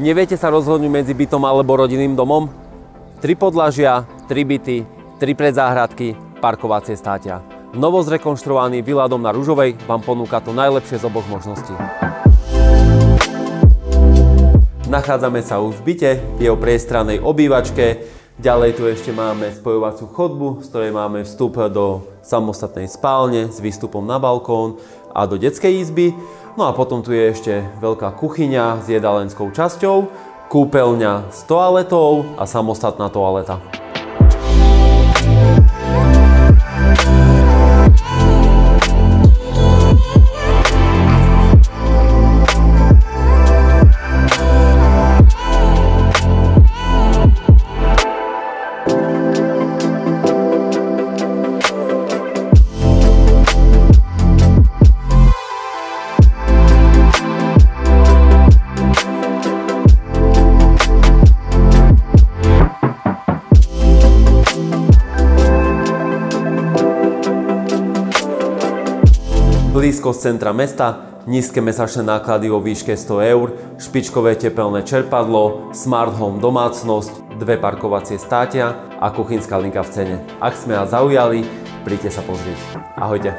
Neviete sa rozhodnúť medzi bytom alebo rodinným domom? 3 podlažia, 3 byty, 3 predzáhradky, parkovacie státia. Novo zrekonštruovaný Villa Dom na Ružovej vám ponúka to najlepšie z oboch možností. Nachádzame sa už v byte, v jeho priestrannej obývačke. Ďalej tu ešte máme spojovacú chodbu, z ktorej máme vstup do samostatnej spálne s výstupom na balkón a do detskej izby. No a potom tu je ešte veľká kuchyňa s jedálenskou časťou, kúpeľňa s toaletou a samostatná toaleta. Blízko z centra mesta, nízke mesačné náklady vo výške 100 eur, špičkové tepelné čerpadlo, smart home domácnosť, 2 parkovacie státia a kuchynská linka v cene. Ak sme vás zaujali, príďte sa pozrieť. Ahojte.